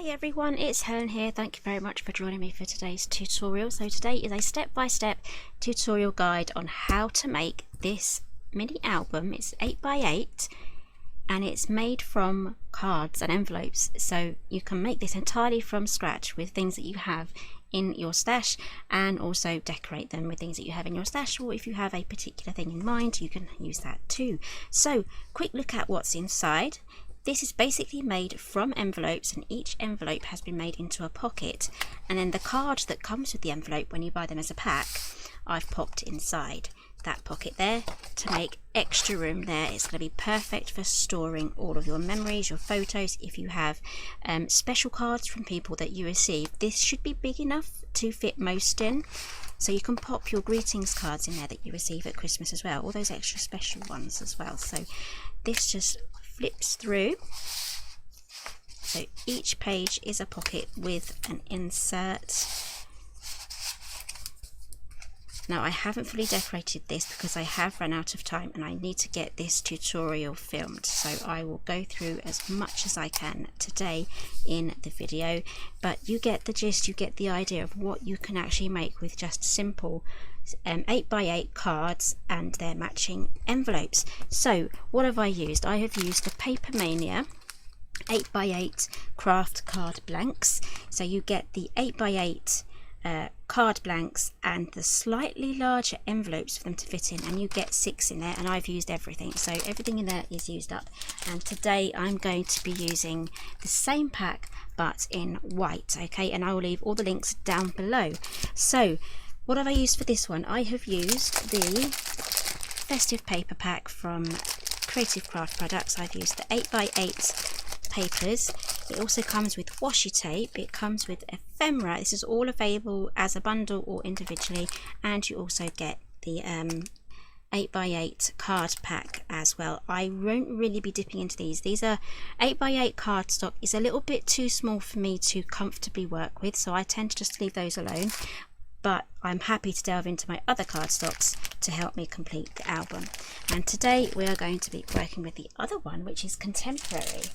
Hi everyone, it's Helen here. Thank you very much for joining me for today's tutorial. So today is a step-by-step tutorial guide on how to make this mini album. It's 8x8 and it's made from cards and envelopes, so you can make this entirely from scratch with things that you have in your stash, and also decorate them with things that you have in your stash, or if you have a particular thing in mind you can use that too. So quick look at what's inside. This is basically made from envelopes, and each envelope has been made into a pocket, and then the card that comes with the envelope when you buy them as a pack, I've popped inside that pocket there to make extra room there. It's going to be perfect for storing all of your memories, your photos. If you have special cards from people that you receive, this should be big enough to fit most in. So you can pop your greetings cards in there that you receive at Christmas as well, all those extra special ones as well. So this just flips through. So each page is a pocket with an insert. Now I haven't fully decorated this because I have run out of time and I need to get this tutorial filmed, so I will go through as much as I can today in the video, but you get the gist, you get the idea of what you can actually make with just simple 8x8 cards and their matching envelopes. So what have I used? I have used the Papermania 8x8 craft card blanks. So you get the 8x8 card blanks and the slightly larger envelopes for them to fit in, and you get 6 in there, and I've used everything, so everything in there is used up. And today I'm going to be using the same pack but in white, okay, and I will leave all the links down below. So what have I used for this one? I have used the festive paper pack from Creative Craft Products. I've used the 8x8 papers. It also comes with washi tape, it comes with ephemera. This is all available as a bundle or individually, and you also get the 8x8 card pack as well. I won't really be dipping into these. These are 8x8 cardstock is a little bit too small for me to comfortably work with, so I tend to just leave those alone, but I'm happy to delve into my other cardstocks to help me complete the album. And today we are going to be working with the other one, which is contemporary.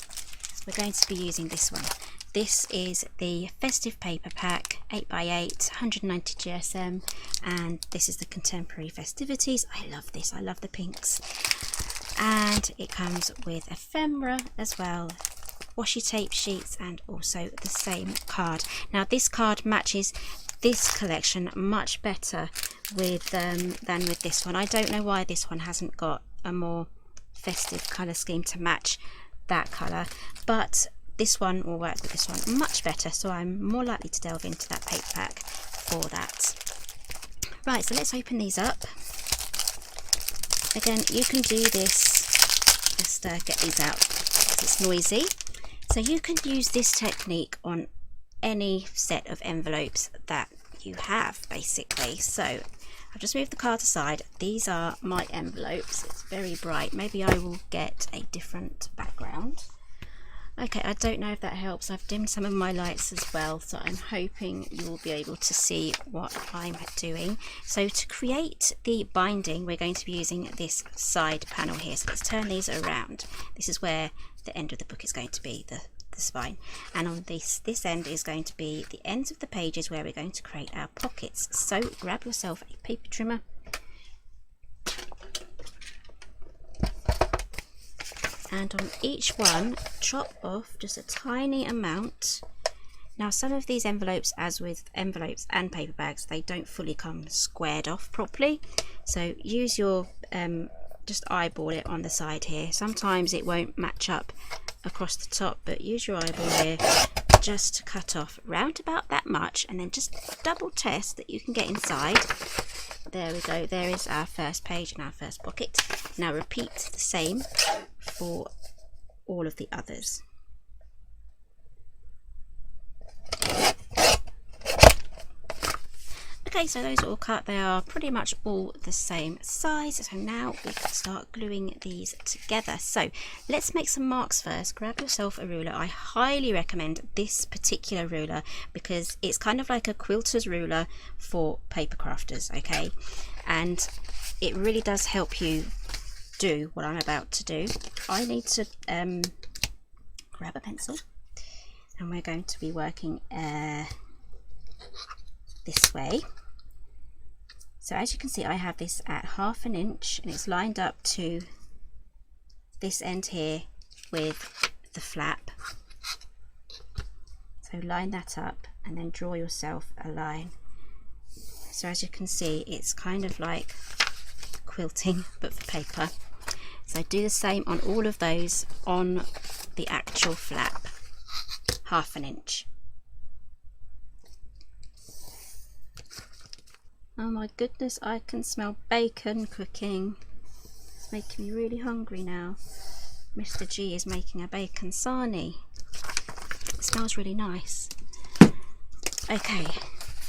We're going to be using this one. This is the festive paper pack 8x8 190 GSM, and this is the contemporary festivities. I love this, I love the pinks. And it comes with ephemera as well, washi tape sheets, and also the same card. Now this card matches this collection much better with than with this one. I don't know why this one hasn't got a more festive colour scheme to match that colour, but this one will work with this one much better, so I'm more likely to delve into that paper pack for that. Right, so let's open these up. Again, you can do this, just get these out because it's noisy. So you can use this technique on any set of envelopes that you have basically. So I've just moved the card aside. These are my envelopes. It's very bright. Maybe I will get a different background. Okay, I don't know if that helps. I've dimmed some of my lights as well, so I'm hoping you'll be able to see what I'm doing. So to create the binding, we're going to be using this side panel here. So let's turn these around. This is where the end of the book is going to be, the spine, and on this end is going to be the ends of the pages where we're going to create our pockets. So grab yourself a paper trimmer and on each one chop off just a tiny amount. Now some of these envelopes, as with envelopes and paper bags, they don't fully come squared off properly, so use your just eyeball it on the side here. Sometimes it won't match up across the top, but use your eyeball here just to cut off round about that much, and then just double test that you can get inside. There we go, there is our first page and our first pocket. Now repeat the same for all of the others. Okay, so those are all cut. They are pretty much all the same size. So now we can start gluing these together. So let's make some marks first. Grab yourself a ruler. I highly recommend this particular ruler because it's kind of like a quilter's ruler for paper crafters, okay? And it really does help you do what I'm about to do. I need to grab a pencil and we're going to be working this way. So as you can see, I have this at 1/2 inch and it's lined up to this end here with the flap. So line that up and then draw yourself a line. So as you can see, it's kind of like quilting but for paper. So do the same on all of those on the actual flap, 1/2 inch. Oh my goodness, I can smell bacon cooking. It's making me really hungry now. Mr. G is making a bacon sarnie. It smells really nice. Okay,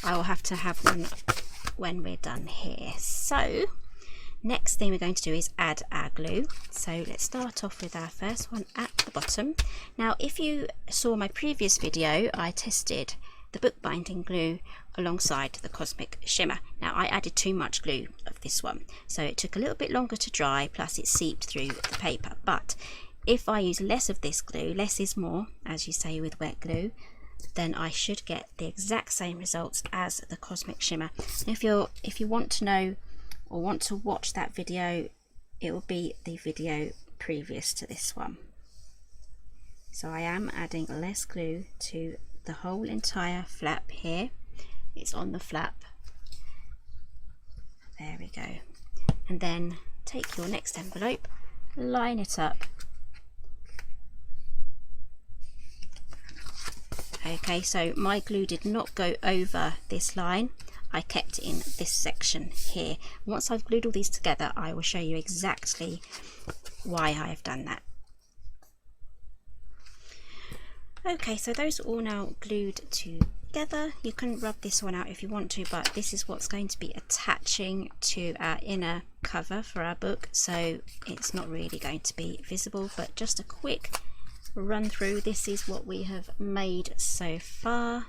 I will have to have one when we're done here. So next thing we're going to do is add our glue. So let's start off with our first one at the bottom. Now if you saw my previous video, I tested the bookbinding glue alongside the Cosmic Shimmer. Now I added too much glue of this one, so it took a little bit longer to dry, plus it seeped through the paper. But if I use less of this glue, less is more, as you say with wet glue, then I should get the exact same results as the Cosmic Shimmer. And if you want to know or want to watch that video, it will be the video previous to this one. So I am adding less glue to the whole entire flap here. It's on the flap. There we go. And then take your next envelope, line it up. Okay, so my glue did not go over this line. I kept it in this section here. Once I've glued all these together, I will show you exactly why I have done that. Okay, so those are all now glued together. You can rub this one out if you want to, but this is what's going to be attaching to our inner cover for our book, so it's not really going to be visible, but just a quick run through. This is what we have made so far.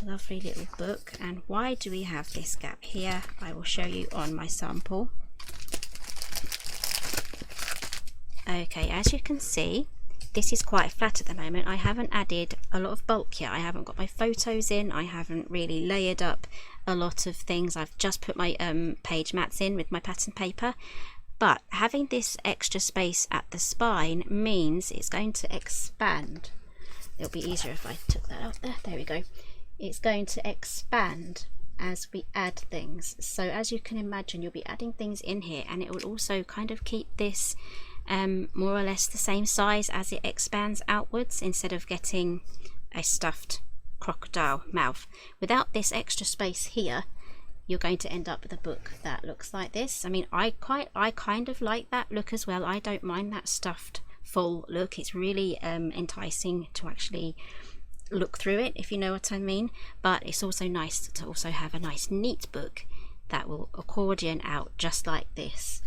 Lovely little book. And why do we have this gap here? I will show you on my sample. Okay, as you can see, this is quite flat at the moment. I haven't added a lot of bulk yet. I haven't got my photos in. I haven't really layered up a lot of things. I've just put my page mats in with my pattern paper. But having this extra space at the spine means it's going to expand. It'll be easier if I took that out there. There we go. It's going to expand as we add things. So as you can imagine, you'll be adding things in here, and it will also kind of keep this more or less the same size as it expands outwards, instead of getting a stuffed crocodile mouth. Without this extra space here, you're going to end up with a book that looks like this. I mean, I kind of like that look as well. I don't mind that stuffed full look. It's really enticing to actually look through it, if you know what I mean. But it's also nice to also have a nice neat book that will accordion out just like this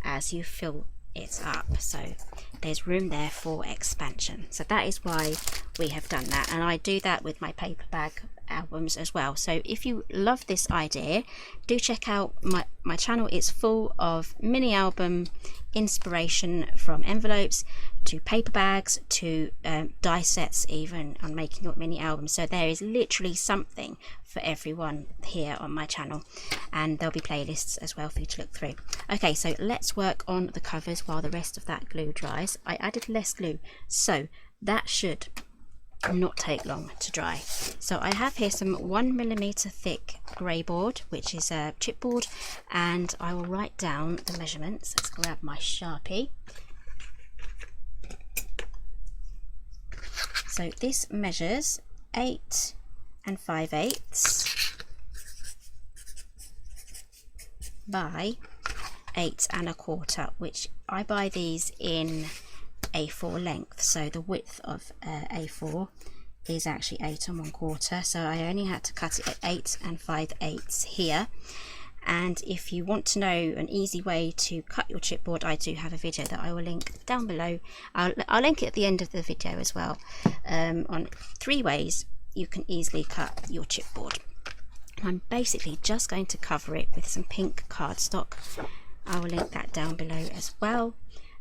as you fill it up. So there's room there for expansion. So that is why we have done that, and I do that with my paper bag albums as well. So if you love this idea, do check out my channel. It's full of mini album inspiration, from envelopes to paper bags to die sets, even on making up mini albums. So there is literally something for everyone here on my channel, and there'll be playlists as well for you to look through. Okay, so let's work on the covers while the rest of that glue dries. I added less glue, so that should not take long to dry. So I have here some 1mm thick grey board, which is a chipboard, and I will write down the measurements. Let's grab my Sharpie. So this measures 8 5/8 by 8 1/4, which I buy these in A4 length. So the width of A4 is actually 8 1/4, so I only had to cut it at 8 5/8 here. And if you want to know an easy way to cut your chipboard, I do have a video that I will link down below. I'll link it at the end of the video as well, on 3 ways you can easily cut your chipboard. I'm basically just going to cover it with some pink cardstock. I will link that down below as well.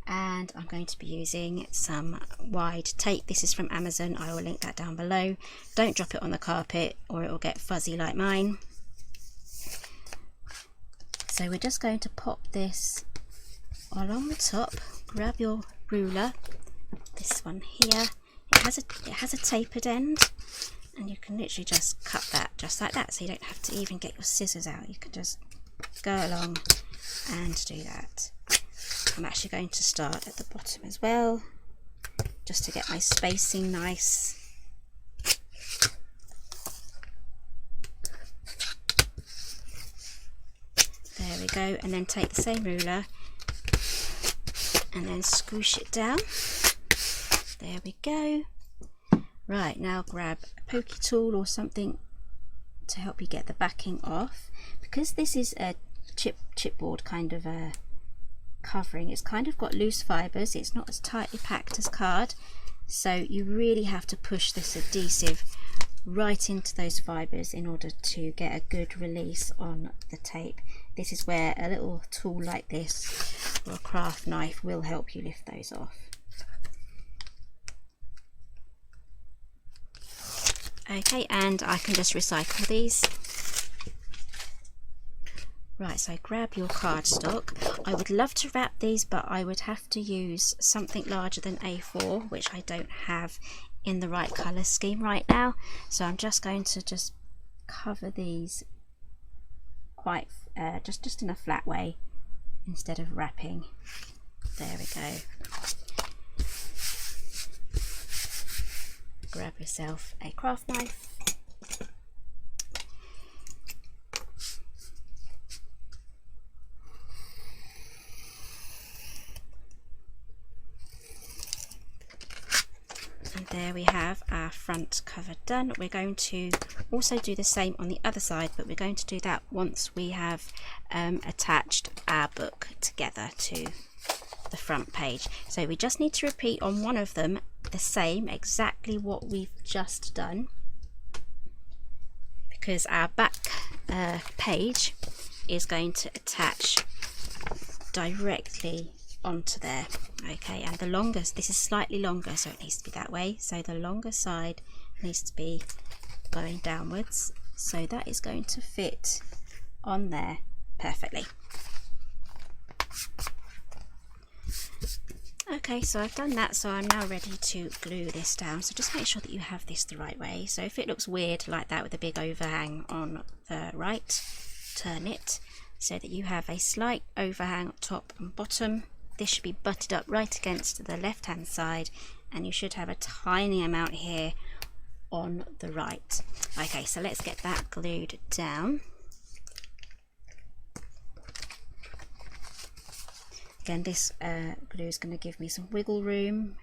and I'm going to be using some wide tape. This is from Amazon, I will link that down below. Don't drop it on the carpet or it will get fuzzy like mine. So we're just going to pop this along the top. Grab your ruler, this one here, it has a tapered end, and you can literally just cut that just like that, so you don't have to even get your scissors out. You can just go along and do that. I'm actually going to start at the bottom as well, just to get my spacing nice. There we go, and then take the same ruler and then squish it down. There we go. Right, now grab a pokey tool or something to help you get the backing off. Because this is a chipboard kind of a covering, it's kind of got loose fibres, it's not as tightly packed as card, so you really have to push this adhesive right into those fibres in order to get a good release on the tape. This is where a little tool like this or a craft knife will help you lift those off. Okay, and I can just recycle these. Right, so grab your cardstock. I would love to wrap these, but I would have to use something larger than A4, which I don't have in the right colour scheme right now. So I'm just going to just cover these quite just in a flat way instead of wrapping. There we go. Grab yourself a craft knife. And there we have our front cover done. We're going to also do the same on the other side, but we're going to do that once we have attached our book together to the front page. So we just need to repeat on one of them the same, exactly what we've just done, because our back page is going to attach directly onto there. Okay, and the longest, this is slightly longer, so it needs to be that way, so the longer side needs to be going downwards, so that is going to fit on there perfectly. Okay, so I've done that, so I'm now ready to glue this down. So just make sure that you have this the right way. So if it looks weird like that with a big overhang on the right, turn it so that you have a slight overhang top and bottom. This should be butted up right against the left hand side, and you should have a tiny amount here on the right. Okay, so let's get that glued down. Again, this glue is going to give me some wiggle room.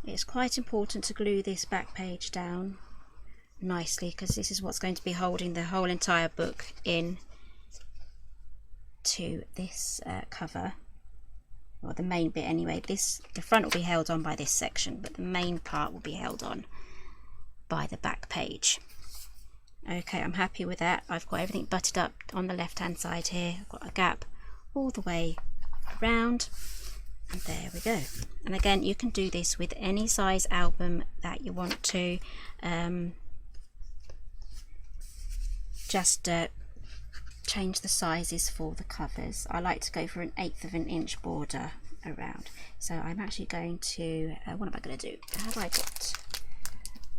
It's quite important to glue this back page down nicely, because this is what's going to be holding the whole entire book in to this cover. Well, the main bit anyway. The front will be held on by this section, but the main part will be held on by the back page. Okay, I'm happy with that. I've got everything butted up on the left hand side here. I've got a gap all the way around, and there we go. And again, you can do this with any size album that you want to. Just change the sizes for the covers. I like to go for an 1/8 of an inch border around. So I'm actually going to, what am I going to do?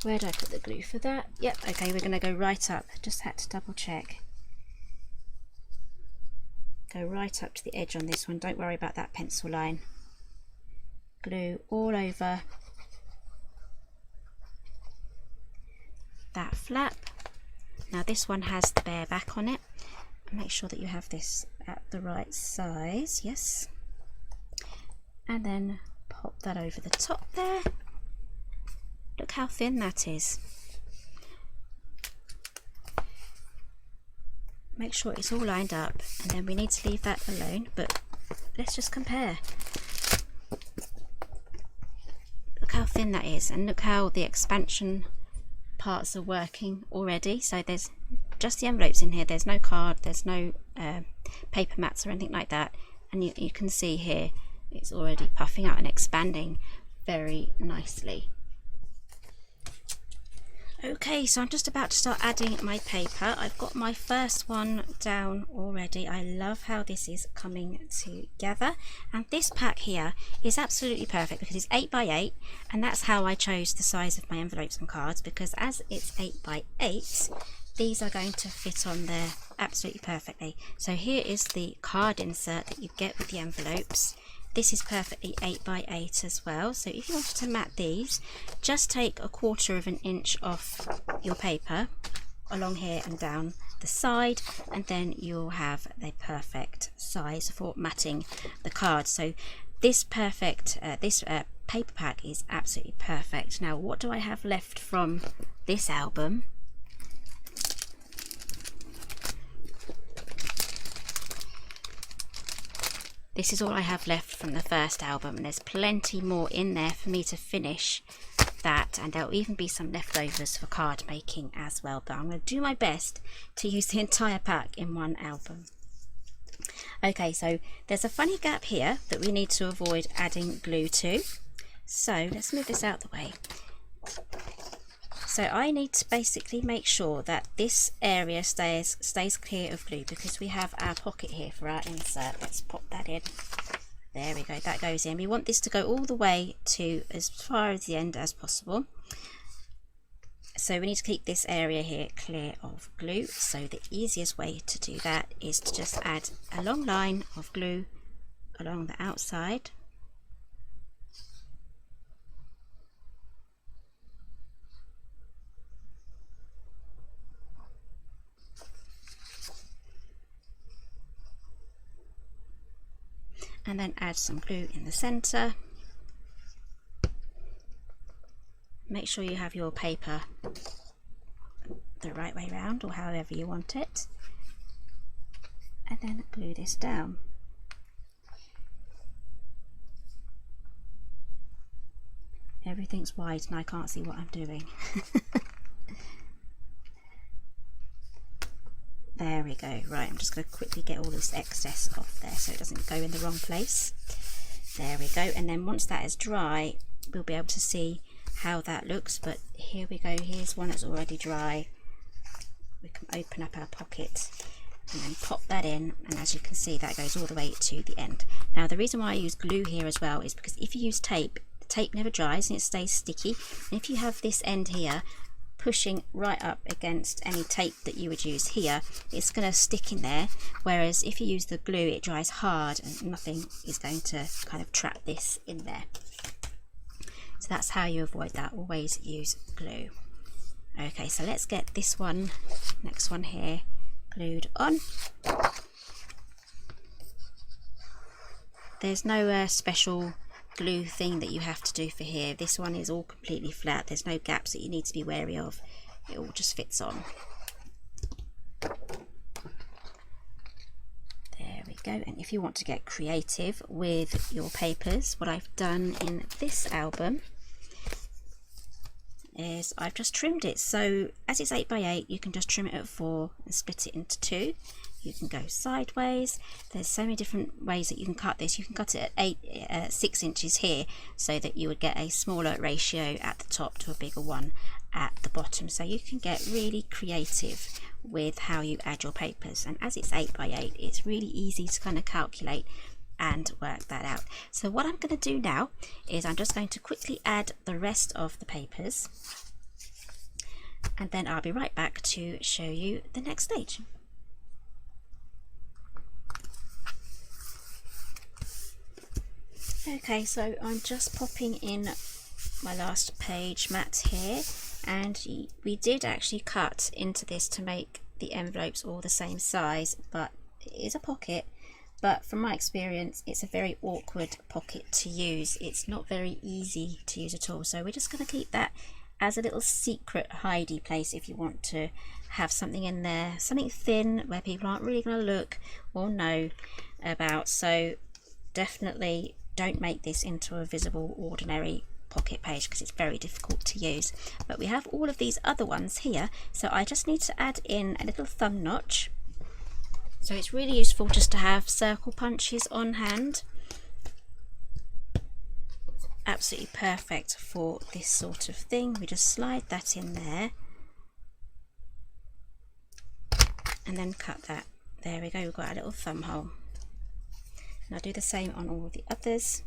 Where did I put the glue for that? Yep, okay, we're going to go right up. Just had to double check. Go right up to the edge on this one. Don't worry about that pencil line. Glue all over that flap. Now this one has the bare back on it. Make sure that you have this at the right size, yes, and then pop that over the top there. Look how thin that is. Make sure it's all lined up, and then we need to leave that alone, but let's just compare. how thin that is, and look how the expansion parts are working already. So there's just the envelopes in here, there's no card, there's no paper mats or anything like that, and you can see here it's already puffing out and expanding very nicely. Okay, so I'm just about to start adding my paper. I've got my first one down already. I love how this is coming together, and this pack here is absolutely perfect because it's 8 by 8, and that's how I chose the size of my envelopes and cards, because as it's 8 by 8, these are going to fit on there absolutely perfectly. So here is the card insert that you get with the envelopes. This is perfectly 8 by 8 as well. So if you wanted to mat these, just take 1/4 of an inch off your paper along here and down the side, and then you'll have the perfect size for matting the cards. So this paper pack is absolutely perfect. Now, what do I have left from this album? This is all I have left from the first album, and there's plenty more in there for me to finish that, and there'll even be some leftovers for card making as well, but I'm going to do my best to use the entire pack in one album. Okay, so there's a funny gap here that we need to avoid adding glue to, so let's move this out of the way. So I need to basically make sure that this area stays clear of glue, because we have our pocket here for our insert. Let's pop that in. There we go, that goes in. We want this to go all the way to as far as the end as possible. So we need to keep this area here clear of glue. So the easiest way to do that is to just add a long line of glue along the outside. And then add some glue in the center. Make sure you have your paper the right way around, or however you want it, and then glue this down. Everything's wide and I can't see what I'm doing. There we go. Right, I'm just going to quickly get all this excess off there so it doesn't go in the wrong place. There we go. And then once that is dry, we'll be able to see how that looks. But here we go. Here's one that's already dry. We can open up our pocket and then pop that in. And as you can see, that goes all the way to the end. Now, the reason why I use glue here as well is because if you use tape, the tape never dries and it stays sticky. And if you have this end here pushing right up against any tape that you would use here, it's going to stick in there, whereas if you use the glue, it dries hard and nothing is going to kind of trap this in there. So that's how you avoid that. Always use glue. Okay, so let's get this one, next one here, glued on. There's no special glue thing that you have to do for here. This one is all completely flat. There's no gaps that you need to be wary of. It all just fits on. There we go. And if you want to get creative with your papers, what I've done in this album is I've just trimmed it. So as it's 8 by 8, you can just trim it at 4 and split it into 2. You can go sideways. There's so many different ways that you can cut this. You can cut it at 6 inches here, so that you would get a smaller ratio at the top to a bigger one at the bottom. So you can get really creative with how you add your papers. And as it's 8 by 8, it's really easy to kind of calculate and work that out. So what I'm going to do now is I'm just going to quickly add the rest of the papers, and then I'll be right back to show you the next stage. Okay, so I'm just popping in my last page mat here, and we did actually cut into this to make the envelopes all the same size, but it is a pocket. But from my experience, it's a very awkward pocket to use. It's not very easy to use at all. So we're just going to keep that as a little secret hidey place if you want to have something in there, something thin where people aren't really going to look or know about. So definitely don't make this into a visible ordinary pocket page because it's very difficult to use. But we have all of these other ones here, so I just need to add in a little thumb notch. So it's really useful just to have circle punches on hand. Absolutely perfect for this sort of thing. We just slide that in there and then cut that. There we go, we've got a little thumb hole. And I'll do the same on all of the others.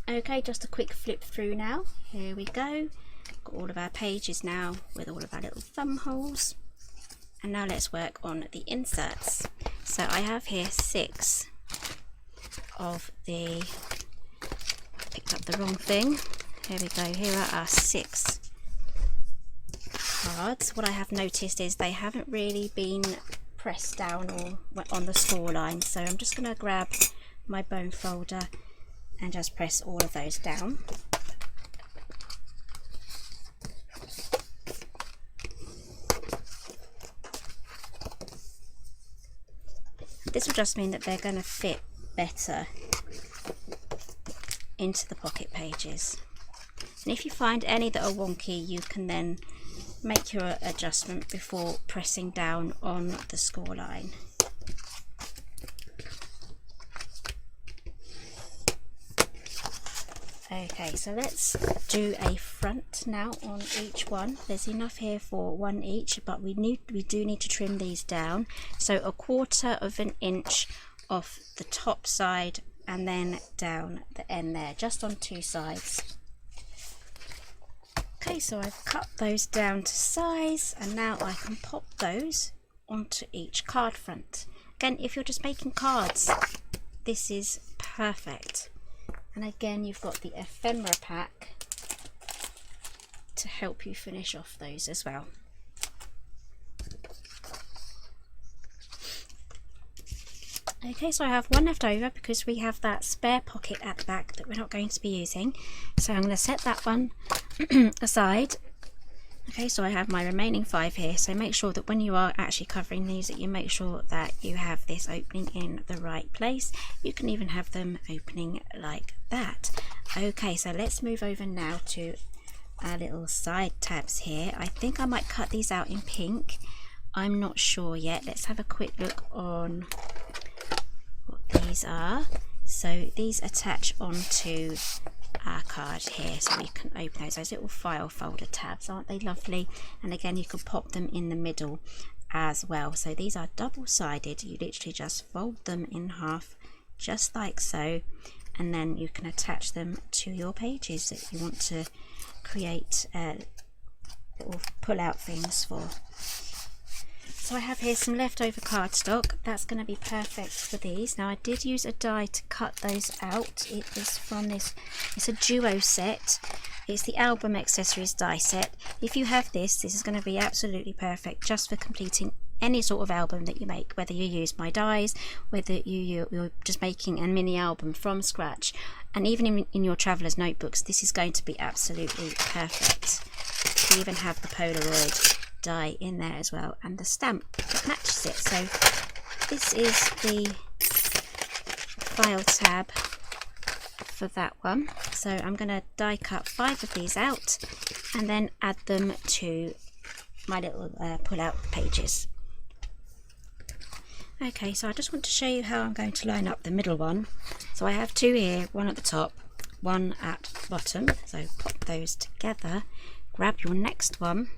Okay, just a quick flip through now. Here we go. Got all of our pages now with all of our little thumb holes. And now let's work on the inserts. So I have here 6 of the, picked up the wrong thing. Here we go, here are our 6 cards. What I have noticed is they haven't really been pressed down or on the score line. So I'm just going to grab my bone folder and just press all of those down. This will just mean that they're going to fit better into the pocket pages. And if you find any that are wonky, you can then make your adjustment before pressing down on the score line. Okay, so let's do a front now on each one. There's enough here for 1 each, but we do need to trim these down. So 1/4 of an inch off the top side and then down the end there, just on 2 sides. Okay, so I've cut those down to size, and now I can pop those onto each card front. Again, if you're just making cards, this is perfect. And again, you've got the ephemera pack to help you finish off those as well. Okay, so I have one left over because we have that spare pocket at the back that we're not going to be using. So I'm going to set that one aside. Okay, so I have my remaining 5 here, so make sure that when you are actually covering these, that you make sure that you have this opening in the right place. You can even have them opening like that. Okay, so let's move over now to our little side tabs here. I think I might cut these out in pink. I'm not sure yet. Let's have a quick look on what these are. So these attach onto our card here, so you can open those little file folder tabs. Aren't they lovely? And again, you can pop them in the middle as well. So these are double-sided. You literally just fold them in half just like so, and then you can attach them to your pages that you want to create little pull-out things for. So I have here some leftover cardstock. That's going to be perfect for these. Now I did use a die to cut those out. It is from this, it's a duo set. It's the album accessories die set. If you have this is going to be absolutely perfect just for completing any sort of album that you make, whether you use my dies, whether you're just making a mini album from scratch, and even in your traveller's notebooks, this is going to be absolutely perfect. We even have the Polaroid die in there as well, and the stamp that matches it. So this is the file tab for that one. So I'm going to die cut 5 of these out and then add them to my little pull out pages. Okay, so I just want to show you how I'm going to line up the middle one. So I have 2 here, one at the top, one at the bottom. So pop those together, grab your next one,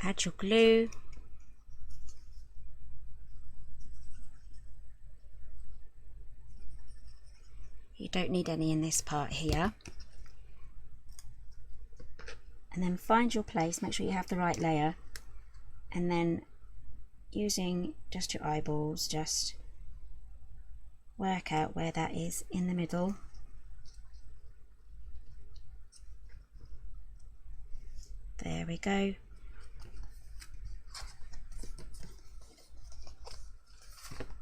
add your glue, you don't need any in this part here, and then find your place, make sure you have the right layer, and then using just your eyeballs, just work out where that is in the middle. There we go.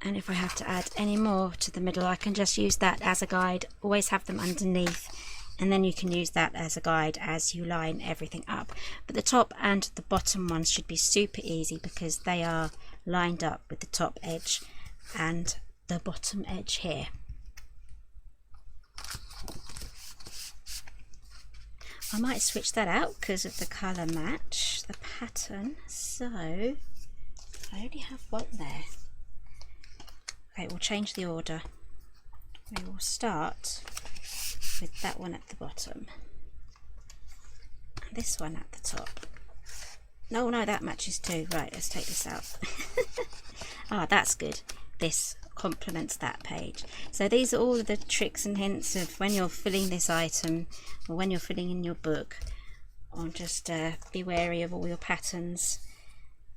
And if I have to add any more to the middle, I can just use that as a guide. Always have them underneath, and then you can use that as a guide as you line everything up. But the top and the bottom ones should be super easy because they are lined up with the top edge and the bottom edge here. I might switch that out because of the colour match, the pattern. So I only have one there. Okay, we'll change the order. We will start with that one at the bottom and this one at the top. No, that matches too. Right, let's take this out. Ah, that's good. This complements that page. So these are all of the tricks and hints of when you're filling this item or when you're filling in your book, on just be wary of all your patterns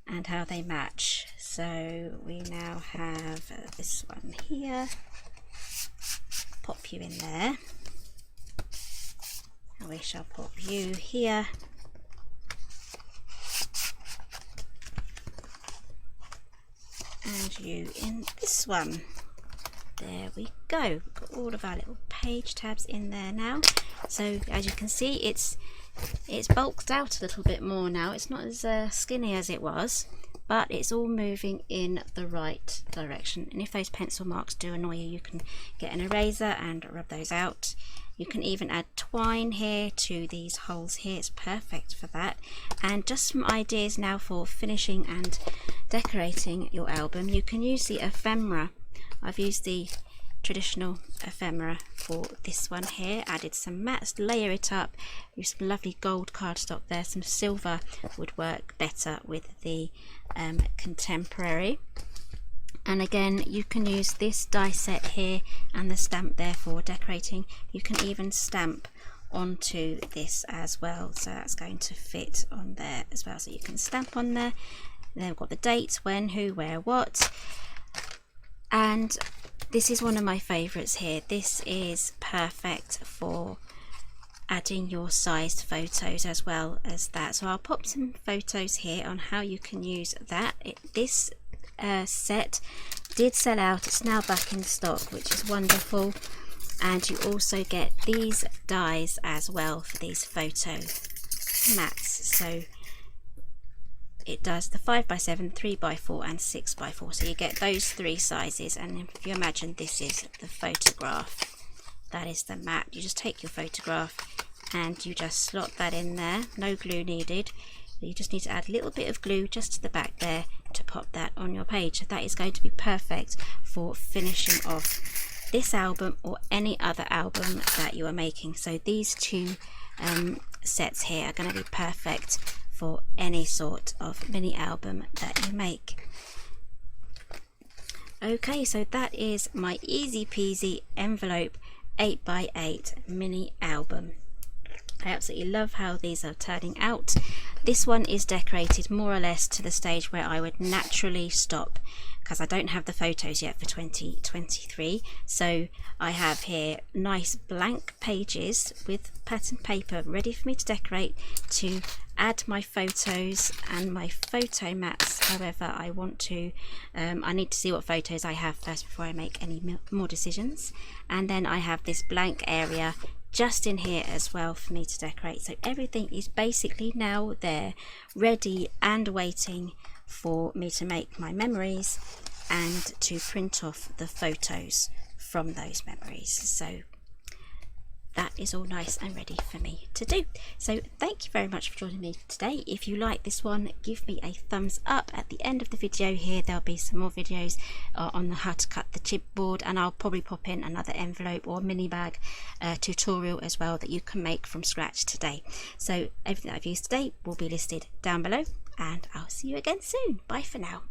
and how they match. So we now have this one here. Pop you in there, and we shall pop you here, and you in this one. There we go. We've got all of our little page tabs in there now. So as you can see, it's bulked out a little bit more now. It's not as skinny as it was, but it's all moving in the right direction. And if those pencil marks do annoy you, you can get an eraser and rub those out. You can even add twine here to these holes here. It's perfect for that. And just some ideas now for finishing and decorating your album. You can use the ephemera. I've used the traditional ephemera for this one here. Added some mats, layer it up, use some lovely gold cardstock there. Some silver would work better with the contemporary. And again, you can use this die set here and the stamp there for decorating. You can even stamp onto this as well, so that's going to fit on there as well. So you can stamp on there. Then we've got the dates, when, who, where, what. And this is one of my favourites here. This is perfect for adding your sized photos as well as that. So I'll pop some photos here on how you can use that. This set did sell out. It's now back in stock, which is wonderful. And you also get these dies as well for these photo mats. So it does the 5x7, 3x4 and 6x4, so you get those three sizes. And if you imagine this is the photograph, that is the mat. You just take your photograph and you just slot that in there. No glue needed. You just need to add a little bit of glue just to the back there to pop that on your page. So that is going to be perfect for finishing off this album or any other album that you are making. So these two sets here are going to be perfect for any sort of mini album that you make. Okay, so that is my easy peasy envelope 8x8 mini album. I absolutely love how these are turning out. This one is decorated more or less to the stage where I would naturally stop, because I don't have the photos yet for 2023. So I have here nice blank pages with pattern paper ready for me to decorate, to add my photos and my photo mats however I want to. I need to see what photos I have first before I make any more decisions. And then I have this blank area just in here as well for me to decorate. So everything is basically now there, ready and waiting for me to make my memories and to print off the photos from those memories. So that is all nice and ready for me to do. So thank you very much for joining me today. If you like this one, give me a thumbs up. At the end of the video here, there'll be some more videos on how to cut the chipboard, and I'll probably pop in another envelope or mini bag tutorial as well that you can make from scratch today. So everything that I've used today will be listed down below, and I'll see you again soon. Bye for now.